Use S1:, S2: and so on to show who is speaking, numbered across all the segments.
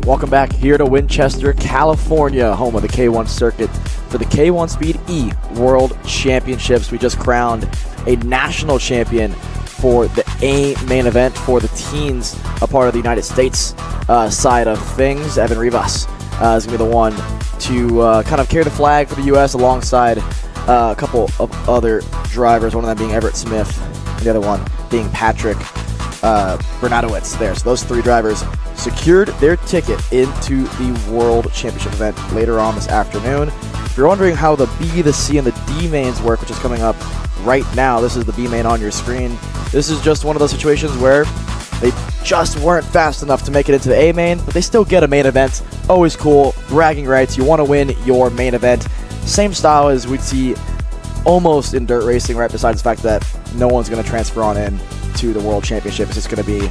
S1: Welcome back here to Winchester, California, home of the K1 circuit for the K1 Speed E World Championships. We just crowned a national champion for the A main event for the teens, a part of the United States side of things. Evan Rivas is going to be the one to kind of carry the flag for the U.S. alongside a couple of other drivers, one of them being Everett Smith, and the other one being Patrick Bernadowitz there. So those three drivers secured their ticket into the World Championship event later on this afternoon. If you're wondering how the B, the C, and the D mains work, which is coming up right now, this is the B main on your screen. This is just one of those situations where they just weren't fast enough to make it into the A main, but they still get a main event. Always cool, bragging rights. You want to win your main event. Same style as we'd see almost in dirt racing, right? Besides the fact that no one's going to transfer on in to the World Championship. It's just going to be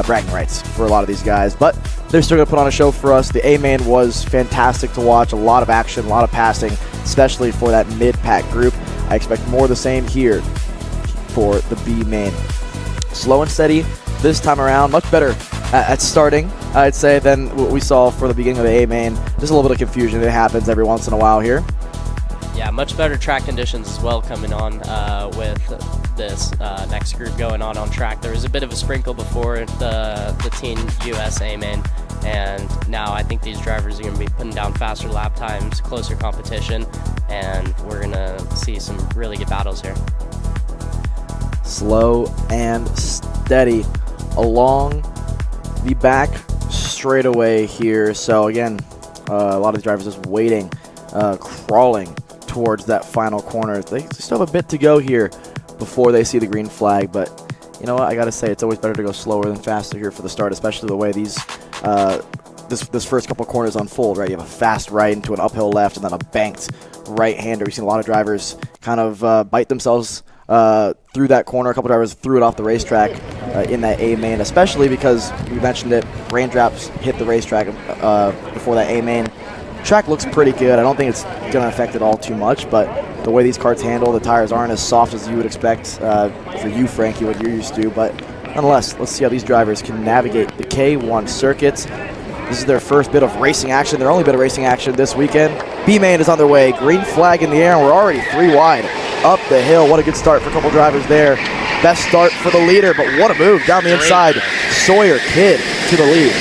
S1: bragging rights for a lot of these guys, but they're still going to put on a show for us. The A main was fantastic to watch. A lot of action, a lot of passing, especially for that mid-pack group. I expect more of the same here for the B main. Slow and steady this time around. Much better at starting, I'd say, than what we saw for the beginning of the A main. Just a little bit of confusion. It happens every once in a while here.
S2: Yeah, much better track conditions as well coming on with this next group going on track. There was a bit of a sprinkle before the Team US A main, and now I think these drivers are going to be putting down faster lap times, closer competition, and we're going to see some really good battles here.
S1: Slow and steady along the back straightaway here. So again, a lot of the drivers just waiting, crawling towards that final corner. They still have a bit to go here before they see the green flag, but you know what, I gotta say, it's always better to go slower than faster here for the start, especially the way these this first couple corners unfold, right? You have a fast right into an uphill left and then a banked right-hander. We've seen a lot of drivers kind of bite themselves through that corner. A couple drivers threw it off the racetrack in that A main, especially because we mentioned it, raindrops hit the racetrack before that A main. Track looks pretty good. I don't think it's going to affect it all too much, but the way these karts handle, the tires aren't as soft as you would expect for you, Frankie, what you're used to. But nonetheless, let's see how these drivers can navigate the K1 circuits. This is their first bit of racing action, their only bit of racing action this weekend. B-main is on their way. Green flag in the air, and we're already 3 wide up the hill. What a good start for a couple drivers there. Best start for the leader, but what a move down the inside. Sawyer Kidd to the lead.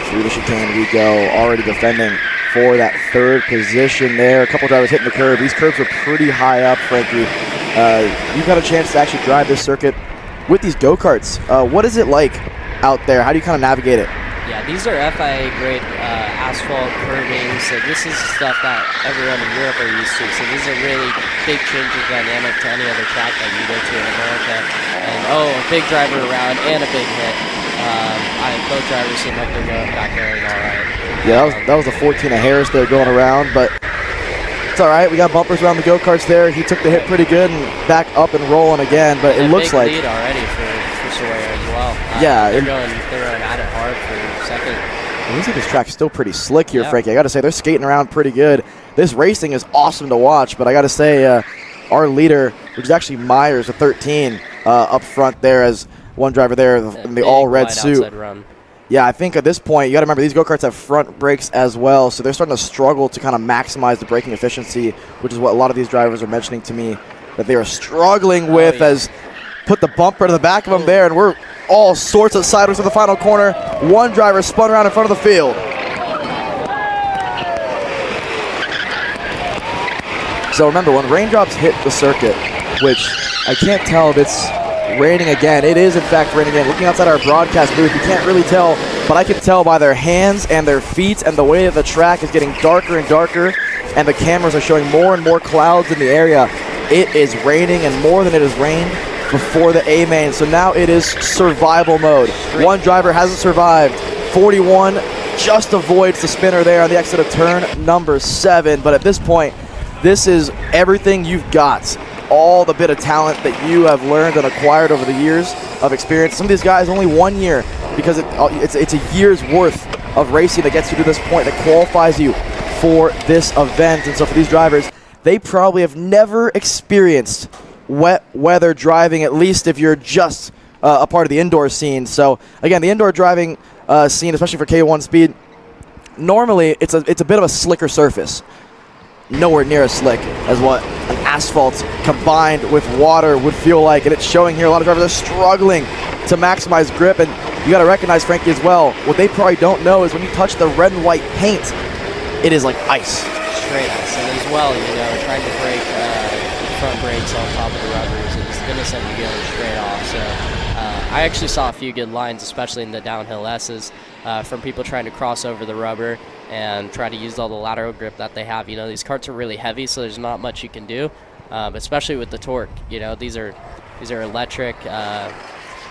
S1: Through the chicane we go, already defending for that third position there. A couple drivers hitting the curb. These curbs are pretty high up, Frankie. You've got a chance to actually drive this circuit with these go-karts. What is it like out there? How do you kind of navigate it?
S2: Yeah, these are FIA grade asphalt curbing, so this is stuff that everyone in Europe are used to. So this is a really big change of dynamic to any other track that you go to in America. And a big driver around and a big hit. Both drivers seem like they're going back there and all right.
S1: Yeah, that was a 14 of Harris there going around, but it's all right. We got bumpers around the go-karts there. He took the hit pretty good and back up and rolling again, but it looks like
S2: lead already for Sawyer as well.
S1: Yeah,
S2: they're going at it hard for second.
S1: It looks like this track's still pretty slick here, Frankie. I got to say, they're skating around pretty good. This racing is awesome to watch, but I got to say, our leader, which is actually Myers, a 13, up front there as one driver there in the all-red suit. Yeah, I think at this point, you got to remember, these go-karts have front brakes as well, so they're starting to struggle to kind of maximize the braking efficiency, which is what a lot of these drivers are mentioning to me that they are struggling with, as put the bumper to the back of them there, and we're all sorts of sideways to the final corner. One driver spun around in front of the field. So remember, when raindrops hit the circuit, which I can't tell if it's raining again. It is, in fact, raining again. Looking outside our broadcast booth, you can't really tell, but I can tell by their hands and their feet and the way that the track is getting darker and darker, and the cameras are showing more and more clouds in the area. It is raining, and more than it has rained before the A main. So now it is survival mode. One driver hasn't survived. 41 just avoids the spinner there on the exit of turn number 7. But at this point, this is everything you've got. All the bit of talent that you have learned and acquired over the years of experience. Some of these guys only 1 year, because it's a year's worth of racing that gets you to this point, that qualifies you for this event. And so for these drivers, they probably have never experienced wet weather driving, at least if you're just a part of the indoor scene. So again, the indoor driving scene, especially for K1 Speed, normally it's a bit of a slicker surface. Nowhere near as slick as what an asphalt combined with water would feel like, and it's showing here a lot of drivers are struggling to maximize grip. And you got to recognize, Frankie, as well, what they probably don't know is when you touch the red and white paint, it is like ice.
S2: Straight ice. And as well, trying to break front brakes on top of the rubbers, it's going to send you going straight off. So I actually saw a few good lines, especially in the downhill S's, from people trying to cross over the rubber and try to use all the lateral grip that they have. These karts are really heavy, so there's not much you can do, but especially with the torque. These are electric, a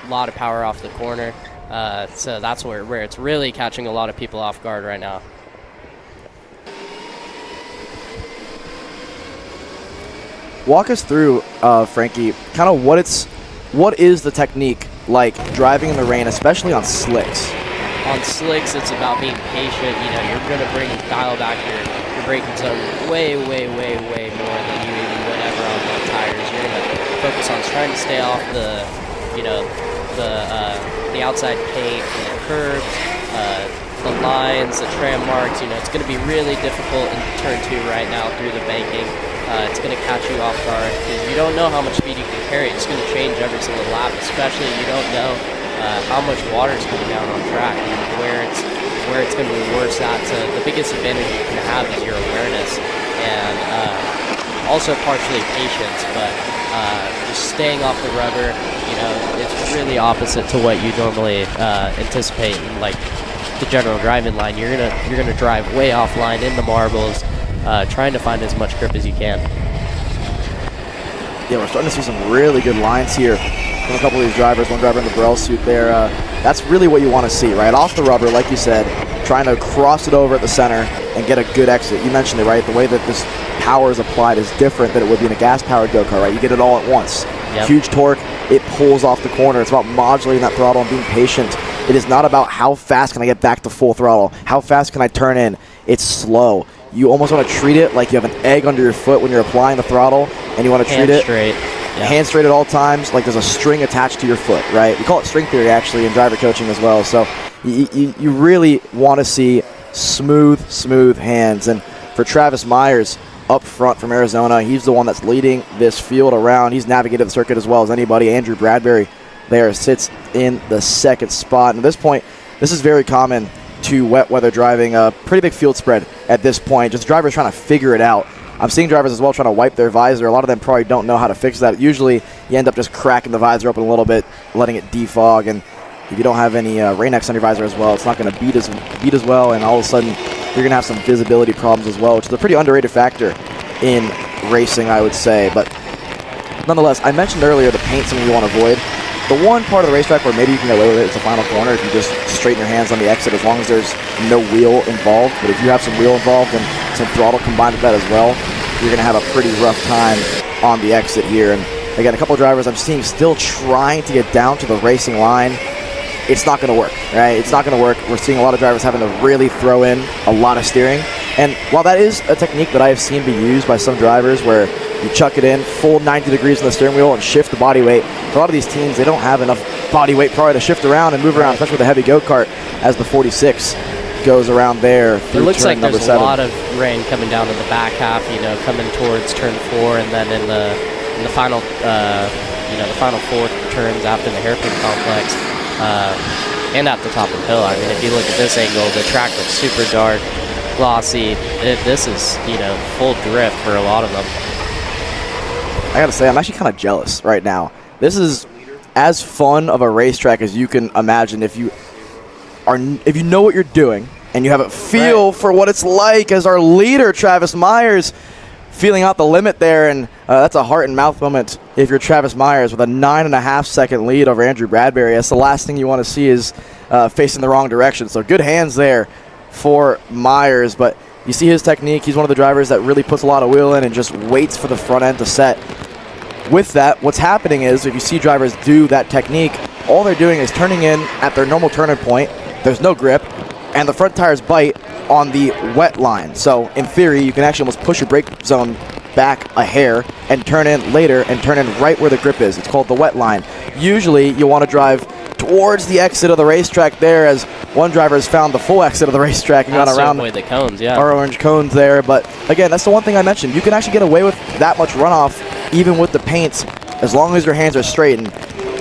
S2: lot of power off the corner, so that's where it's really catching a lot of people off guard right now.
S1: Walk us through, Frankie, kind of what is the technique like driving in the rain, especially on slicks?
S2: On slicks, it's about being patient. You're going to dial back your braking zone way, way, way, way more than you even would ever on the tires. You're going to focus on trying to stay off the outside paint, the curbs, the lines, the tram marks. It's going to be really difficult in turn 2 right now through the banking. It's going to catch you off guard because you don't know how much speed you can carry. It's going to change every single lap, especially you don't know how much water is coming down on track and where it's going to be worse at. So the biggest advantage you can have is your awareness and also partially patience, but just staying off the rubber. It's really opposite to what you normally anticipate in like the general driving line. You're gonna drive way offline in the marbles, trying to find as much grip as you can.
S1: Yeah, we're starting to see some really good lines here from a couple of these drivers. One driver in the Burrell suit there. That's really what you want to see, right? Off the rubber, like you said, trying to cross it over at the center and get a good exit. You mentioned it, right? The way that this power is applied is different than it would be in a gas-powered go-kart, right? You get it all at once.
S2: Yep.
S1: Huge torque, it pulls off the corner. It's about modulating that throttle and being patient. It is not about how fast can I get back to full throttle, how fast can I turn in. It's slow. You almost want to treat it like you have an egg under your foot when you're applying the throttle, and you want to treat it
S2: straight.
S1: Hand straight at all times, like there's a string attached to your foot, right? We call it string theory, actually, in driver coaching as well. So you really want to see smooth hands. And for Travis Myers up front from Arizona, he's the one that's leading this field around. He's navigated the circuit as well as anybody. Andrew Bradbury there sits in the second spot. And at this point, this is very common to wet weather driving, a pretty big field spread at this point. Just drivers trying to figure it out. I'm seeing drivers as well trying to wipe their visor. A lot of them probably don't know how to fix that. Usually, you end up just cracking the visor open a little bit, letting it defog. And if you don't have any Rain-X on your visor as well, it's not going to beat as well. And all of a sudden, you're going to have some visibility problems as well, which is a pretty underrated factor in racing, I would say. But nonetheless, I mentioned earlier the paint, something you want to avoid. The one part of the racetrack where maybe you can get away with it is the final corner if you just straighten your hands on the exit, as long as there's no wheel involved. But if you have some wheel involved and some throttle combined with that as well, you're going to have a pretty rough time on the exit here. And again, a couple of drivers I'm seeing still trying to get down to the racing line. It's not going to work, right? It's not going to work. We're seeing a lot of drivers having to really throw in a lot of steering. And while that is a technique that I have seen be used by some drivers where you chuck it in full 90 degrees on the steering wheel and shift the body weight, for a lot of these teams, they don't have enough body weight probably to shift around and move around, especially with a heavy go-kart as the 46 goes around there.
S2: It looks like there's a lot of rain coming down in the back half, coming towards turn 4, and then in the final, the final 4 turns after the hairpin complex, and at the top of the hill. I mean, if you look at this angle, the track looks super dark, glossy. This is, full drift for a lot of them.
S1: I gotta say, I'm actually kind of jealous right now. This is as fun of a racetrack as you can imagine if you know what you're doing and you have a feel for what it's like, as our leader, Travis Myers, feeling out the limit there. And that's a heart and mouth moment if you're Travis Myers with a 9.5 second lead over Andrew Bradbury. That's the last thing you want to see is facing the wrong direction. So good hands there for Myers, but you see his technique. He's one of the drivers that really puts a lot of wheel in and just waits for the front end to set. With that, what's happening is if you see drivers do that technique, all they're doing is turning in at their normal turning point. There's no grip, and the front tires bite on the wet line. So in theory, you can actually almost push your brake zone back a hair and turn in later and turn in right where the grip is. It's called the wet line. Usually you want to drive towards the exit of the racetrack there, as one driver has found the full exit of the racetrack and gone around
S2: the cones, yeah.
S1: our orange cones there. But again, that's the one thing I mentioned. You can actually get away with that much runoff even with the paints as long as your hands are straight. And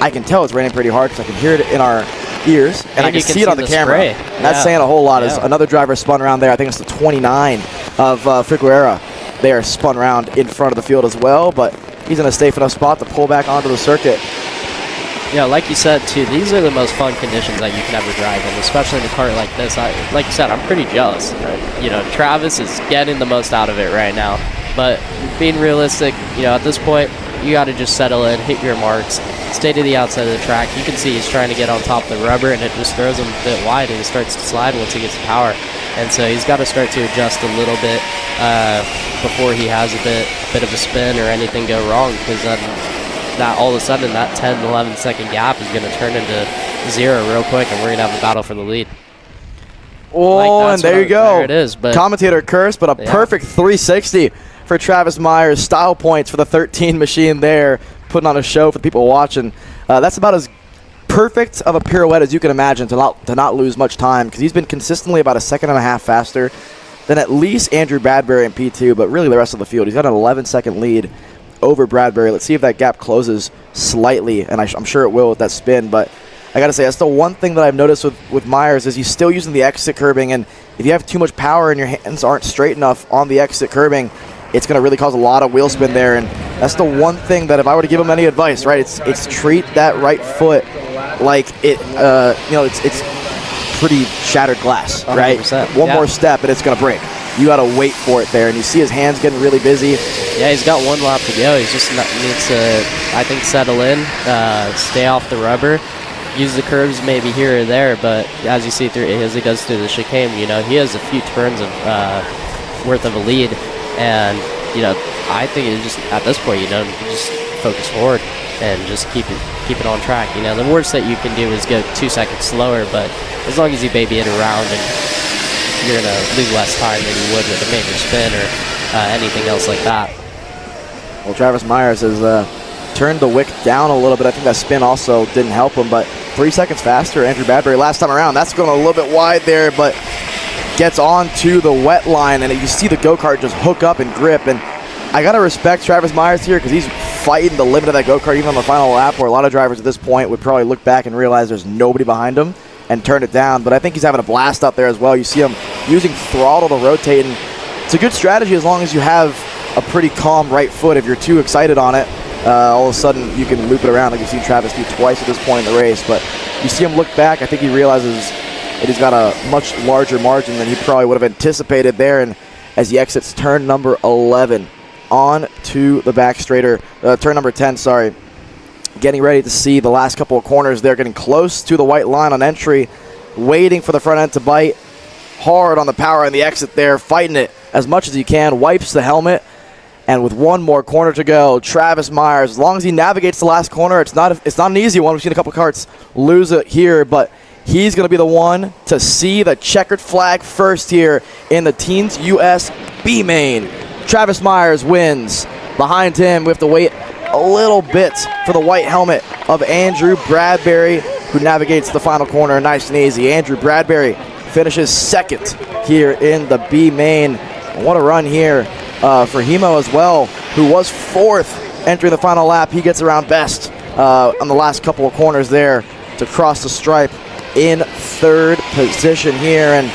S1: I can tell it's raining pretty hard because I can hear it in our ears, and I can see it on the camera. And that's saying a whole lot. As another driver spun around there. I think it's the 29 of Figueroa. They are spun around in front of the field as well, but he's in a safe enough spot to pull back onto the circuit.
S2: Yeah, like you said, too, these are the most fun conditions that you can ever drive in, especially in a car like this. Like you said, I'm pretty jealous. You know, Travis is getting the most out of it right now. But being realistic, you know, at this point, you got to just settle in, hit your marks, stay to the outside of the track. You can see he's trying to get on top of the rubber, and it just throws him a bit wide, and he starts to slide once he gets the power. And so he's got to start to adjust a little bit before he has a bit of a spin or anything go wrong, because that all of a sudden that 10, 11 second gap is going to turn into 0 real quick, and we're going to have a battle for the lead.
S1: Oh, and there you go.
S2: There it is. But
S1: commentator cursed, but a perfect 360 for Travis Myers. Style points for the 13 machine there, putting on a show for the people watching. That's about as perfect of a pirouette as you can imagine to not lose much time, because he's been consistently about a second and a half faster than at least Andrew Bradbury in P2, but really the rest of the field. He's got an 11-second lead over Bradbury. Let's see if that gap closes slightly, and I'm sure it will with that spin. But I got to say, that's the one thing that I've noticed with Myers is he's still using the exit curbing, and if you have too much power and your hands aren't straight enough on the exit curbing, it's going to really cause a lot of wheel spin there. And that's the one thing that if I were to give him any advice, right, it's treat that right foot like it, it's pretty shattered glass, right?
S2: 100%.
S1: One more step and it's going to break. You got to wait for it there, and you see his hands getting really busy.
S2: Yeah, he's got one lap to go. He just needs to, I think, settle in, stay off the rubber, use the curves maybe here or there. But as you see as he goes through the chicane, you know, he has a few turns of worth of a lead, and you know, I think it's just at this point, you know, you just focus forward and just keep it on track. You know, the worst that you can do is go 2 seconds slower, but as long as you baby it around, and you're going to lose less time than you would with a major spin or anything else like that.
S1: Well, Travis Myers has turned the wick down a little bit. I think that spin also didn't help him, but 3 seconds faster. Andrew Bradbury last time around. That's going a little bit wide there, but gets on to the wet line, and you see the go-kart just hook up and grip. And I got to respect Travis Myers here, because he's fighting the limit of that go-kart even on the final lap, where a lot of drivers at this point would probably look back and realize there's nobody behind him and turn it down. But I think he's having a blast out there as well. You see him using throttle to rotate, and it's a good strategy as long as you have a pretty calm right foot. If you're too excited on it, all of a sudden you can loop it around, like you've seen Travis do twice at this point in the race. But you see him look back, I think he realizes that he's got a much larger margin than he probably would have anticipated there. And as he exits turn number 11 on to the back straighter, turn number 10, sorry, getting ready to see the last couple of corners there, getting close to the white line on entry, waiting for the front end to bite hard on the power and the exit there, fighting it as much as he can, wipes the helmet, and with one more corner to go, Travis Myers, as long as he navigates the last corner, it's not an easy one. We've seen a couple karts lose it here, but he's going to be the one to see the checkered flag first here in the Teens US B main. Travis Myers wins. Behind him, we have to wait a little bit for the white helmet of Andrew Bradbury, who navigates the final corner nice and easy. Andrew Bradbury finishes second here in the B main. What a run here for Hemo as well, who was fourth entering the final lap. He gets around best on the last couple of corners there to cross the stripe in third position here. And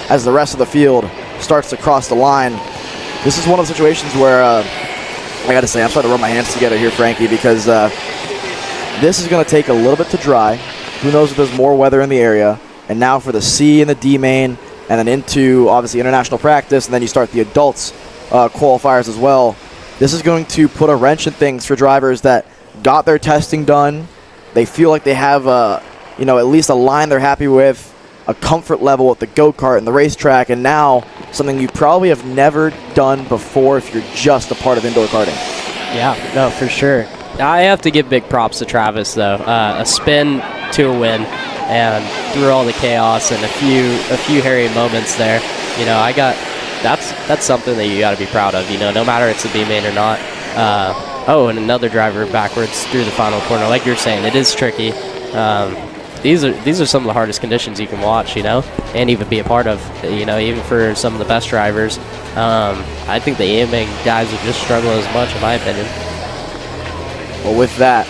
S1: as the rest of the field starts to cross the line, this is one of the situations where I got to say, I'm starting to rub my hands together here, Frankie, because this is going to take a little bit to dry. Who knows if there's more weather in the area. And now for the C and the D main, and then into, obviously, international practice, and then you start the adults qualifiers as well. This is going to put a wrench in things for drivers that got their testing done. They feel like they have, at least a line they're happy with, a comfort level with the go-kart and the racetrack, and now something you probably have never done before if you're just a part of indoor karting.
S2: Yeah, no, for sure. I have to give big props to Travis, though. A spin to a win, and through all the chaos and a few hairy moments there, I got that's something that you got to be proud of. You know, no matter it's a B main or not. Oh, and another driver backwards through the final corner. Like you're saying, it is tricky. These are some of the hardest conditions you can watch, you know, and even be a part of, you know, even for some of the best drivers. I think the AMA guys would just struggle as much, in my opinion.
S1: Well, with that,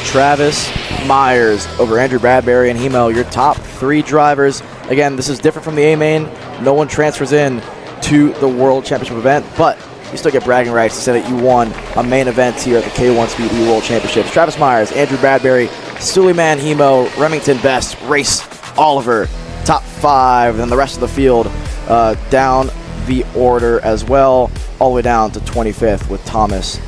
S1: Travis Myers over Andrew Bradbury and Hemo, your top 3 drivers. Again, this is different from the A-Main. No one transfers in to the World Championship event, but you still get bragging rights to say that you won a main event here at the K1 Speed E World Championships. Travis Myers, Andrew Bradbury, Suleiman Hemo, Remington Best, Race Oliver, top 5, and then the rest of the field down the order as well, all the way down to 25th with Thomas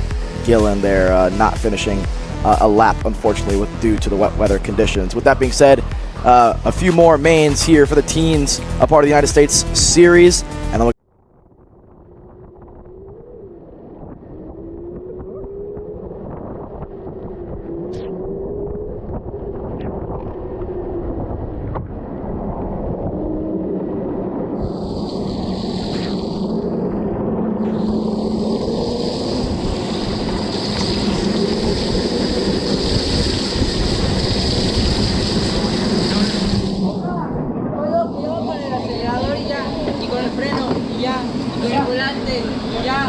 S1: Gillen there not finishing a lap, unfortunately, due to the wet weather conditions. With that being said, a few more mains here for the teens, a part of the United States Series, and then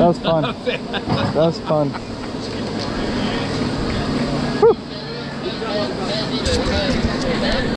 S3: That was fun. That was fun.